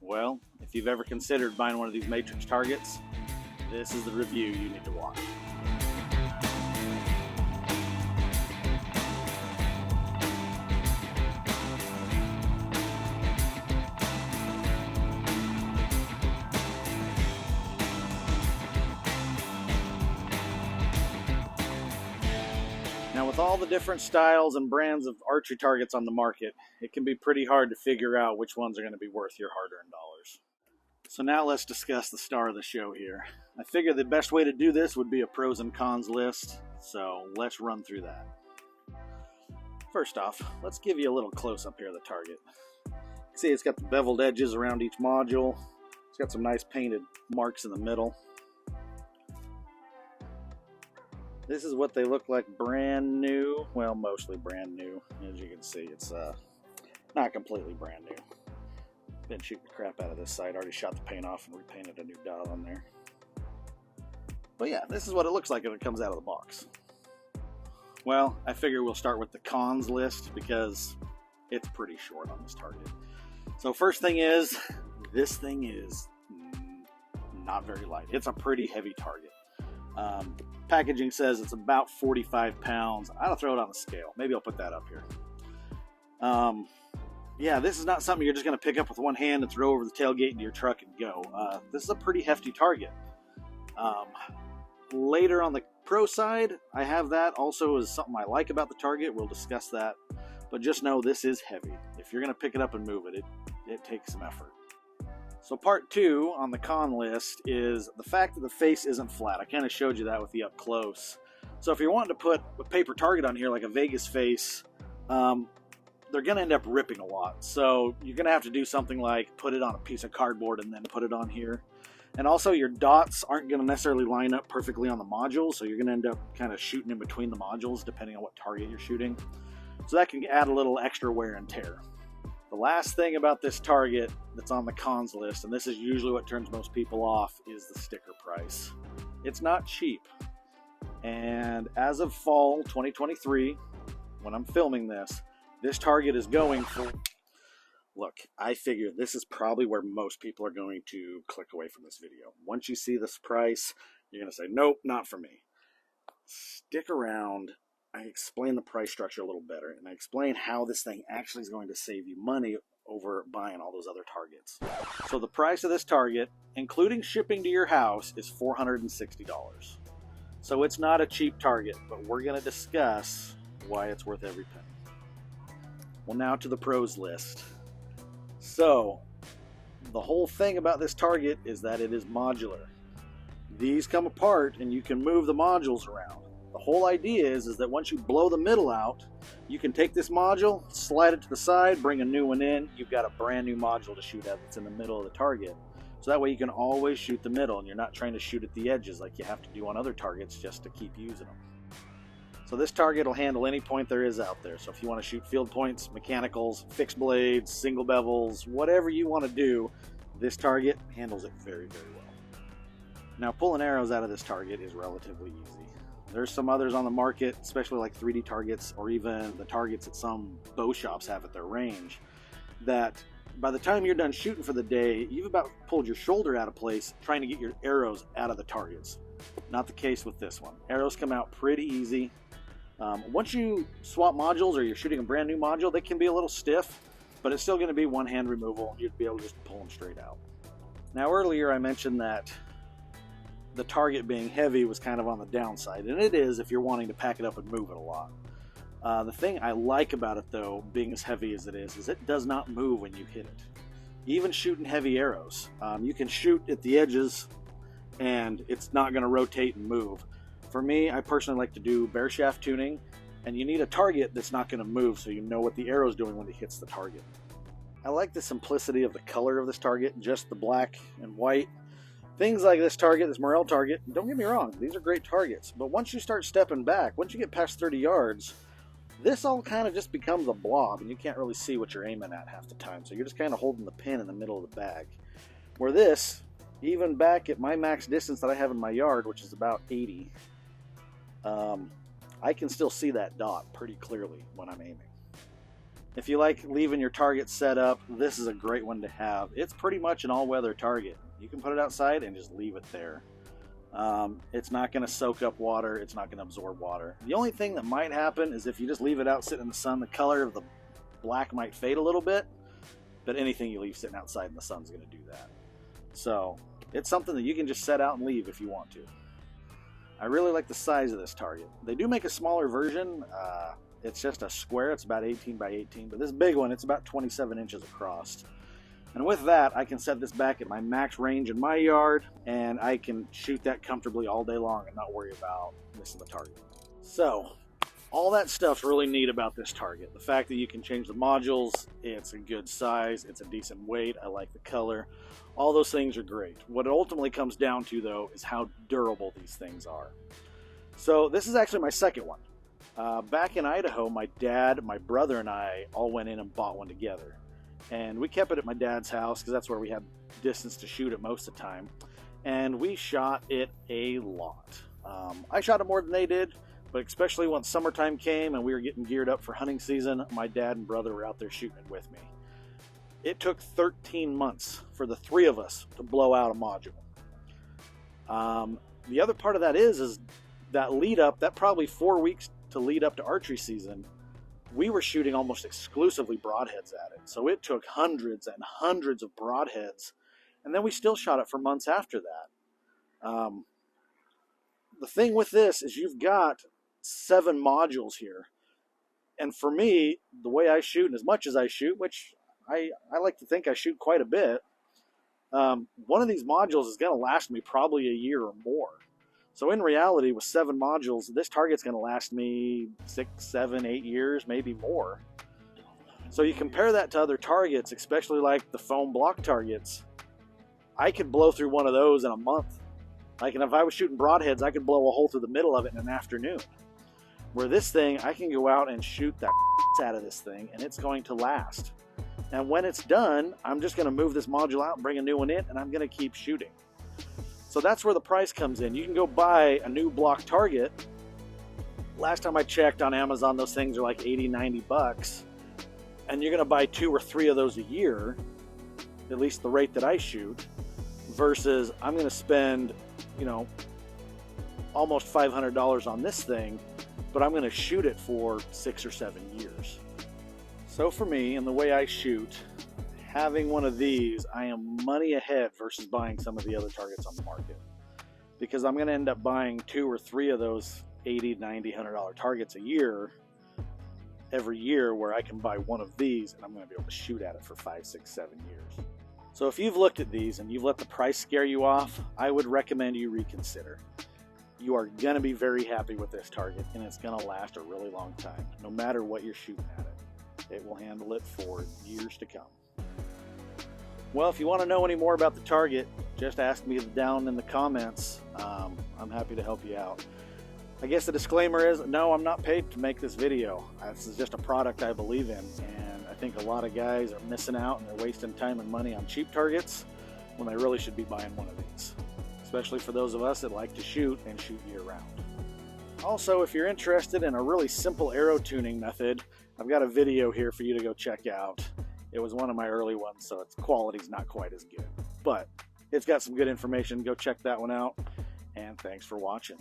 Well, if you've ever considered buying one of these matrix targets, this is the review you need to watch. Now, with all the different styles and brands of archery targets on the market, it can be pretty hard to figure out which ones are going to be worth your hard-earned dollars. So now let's discuss the star of the show here. I figure the best way to do this would be a pros and cons list, so let's run through that. First off, let's give you a little close-up here of the target. See, it's got the beveled edges around each module. It's got some nice painted marks in the middle. This is what they look like brand new. Well, mostly brand new. As you can see, it's not completely brand new. Been shooting the crap out of this side. Already shot the paint off and repainted a new dot on there. But yeah, this is what it looks like when it comes out of the box. Well, I figure we'll start with the cons list because it's pretty short on this target. So first thing is, this thing is not very light. It's a pretty heavy target. Packaging says it's about 45 pounds. I'll throw it on the scale. Maybe I'll put that up here. Yeah, this is not something you're just going to pick up with one hand and throw over the tailgate into your truck and go. This is a pretty hefty target. Later on the pro side, I have that also as something I like about the target. We'll discuss that. But just know this is heavy. If you're going to pick it up and move it, it takes some effort. So part two on the con list is the fact that the face isn't flat. I kind of showed you that with the up close. So if you're wanting to put a paper target on here like a Vegas face, they're going to end up ripping a lot. So you're going to have to do something like put it on a piece of cardboard and then put it on here. And also your dots aren't going to necessarily line up perfectly on the module, so you're going to end up kind of shooting in between the modules depending on what target you're shooting. So that can add a little extra wear and tear. The last thing about this target that's on the cons list, and this is usually what turns most people off, is the sticker price. It's not cheap. And as of fall 2023, when I'm filming this target is going for... Look, I figure this is probably where most people are going to click away from this video. Once you see this price, you're going to say, nope, not for me. Stick around. I explain the price structure a little better, and I explain how this thing actually is going to save you money over buying all those other targets. So the price of this target, including shipping to your house, is $460. So it's not a cheap target, but we're going to discuss why it's worth every penny. Well, now to the pros list. So the whole thing about this target is that it is modular. These come apart and you can move the modules around. The whole idea is that once you blow the middle out, you can take this module, slide it to the side, bring a new one in. You've got a brand new module to shoot at that's in the middle of the target. So that way you can always shoot the middle and you're not trying to shoot at the edges like you have to do on other targets just to keep using them. So this target will handle any point there is out there. So if you want to shoot field points, mechanicals, fixed blades, single bevels, whatever you want to do, this target handles it very, very well. Now pulling arrows out of this target is relatively easy. There's some others on the market, especially like 3D targets or even the targets that some bow shops have at their range, that by the time you're done shooting for the day, you've about pulled your shoulder out of place trying to get your arrows out of the targets. Not the case with this one. Arrows come out pretty easy. Once you swap modules or you're shooting a brand new module, they can be a little stiff, but it's still going to be one hand removal. You'd be able to just pull them straight out. Now earlier I mentioned that the target being heavy was kind of on the downside, and it is if you're wanting to pack it up and move it a lot. The thing I like about it though, being as heavy as it is it does not move when you hit it. Even shooting heavy arrows, you can shoot at the edges and it's not going to rotate and move. For me, I personally like to do bare shaft tuning, and you need a target that's not going to move so you know what the arrow's doing when it hits the target. I like the simplicity of the color of this target, just the black and white. Things like this target, this Morel target, don't get me wrong, these are great targets, but once you start stepping back, once you get past 30 yards, this all kind of just becomes a blob, and you can't really see what you're aiming at half the time, so you're just kind of holding the pin in the middle of the bag. Where this, even back at my max distance that I have in my yard, which is about 80, I can still see that dot pretty clearly when I'm aiming. If you like leaving your target set up, this is a great one to have. It's pretty much an all-weather target. You can put it outside and just leave it there. It's not going to soak up water. It's not going to absorb water. The only thing that might happen is if you just leave it out sitting in the sun, the color of the black might fade a little bit, but anything you leave sitting outside in the sun is going to do that. So it's something that you can just set out and leave if you want to. I really like the size of this target. They do make a smaller version. It's just a square. It's about 18 by 18, but this big one, it's about 27 inches across. And with that, I can set this back at my max range in my yard, and I can shoot that comfortably all day long and not worry about missing the target. So, all that stuff's really neat about this target. The fact that you can change the modules, it's a good size, it's a decent weight, I like the color. All those things are great. What it ultimately comes down to, though, is how durable these things are. So, this is actually my second one. Back in Idaho, my dad, my brother, and I all went in and bought one together. And we kept it at my dad's house because that's where we had distance to shoot it most of the time. And we shot it a lot. I shot it more than they did, but especially once summertime came and we were getting geared up for hunting season, my dad and brother were out there shooting it with me. It took 13 months for the three of us to blow out a module. The other part of that is that lead up, that probably 4 weeks to lead up to archery season, we were shooting almost exclusively broadheads at it. So it took hundreds and hundreds of broadheads, and then we still shot it for months after that. The thing with this is you've got 7 modules here. And for me, the way I shoot, and as much as I shoot, which I like to think I shoot quite a bit, one of these modules is going to last me probably a year or more. So in reality, with 7 modules, this target's going to last me 6, 7, 8 years, maybe more. So you compare that to other targets, especially like the foam block targets, I could blow through one of those in a month. Like, and if I was shooting broadheads, I could blow a hole through the middle of it in an afternoon. Where this thing, I can go out and shoot that out of this thing, and it's going to last. And when it's done, I'm just going to move this module out and bring a new one in, and I'm going to keep shooting. So that's where the price comes in. You can go buy a new block target. Last time I checked on Amazon, those things are like 80, 90 bucks. And you're going to buy 2 or 3 of those a year, at least the rate that I shoot, versus I'm going to spend, almost $500 on this thing, but I'm going to shoot it for 6 or 7 years. So for me, and the way I shoot, having one of these, I am money ahead versus buying some of the other targets on the market. Because I'm going to end up buying 2 or 3 of those $80, $90, $100 targets a year, every year, where I can buy one of these and I'm going to be able to shoot at it for 5, 6, 7 years. So if you've looked at these and you've let the price scare you off, I would recommend you reconsider. You are going to be very happy with this target, and it's going to last a really long time, no matter what you're shooting at it. It will handle it for years to come. Well, if you want to know any more about the target, just ask me down in the comments. I'm happy to help you out. I guess the disclaimer is, no, I'm not paid to make this video. This is just a product I believe in, and I think a lot of guys are missing out and they're wasting time and money on cheap targets when they really should be buying one of these, especially for those of us that like to shoot and shoot year-round. Also, if you're interested in a really simple arrow tuning method, I've got a video here for you to go check out. It was one of my early ones, so its quality's not quite as good, but it's got some good information. Go check that one out, and thanks for watching.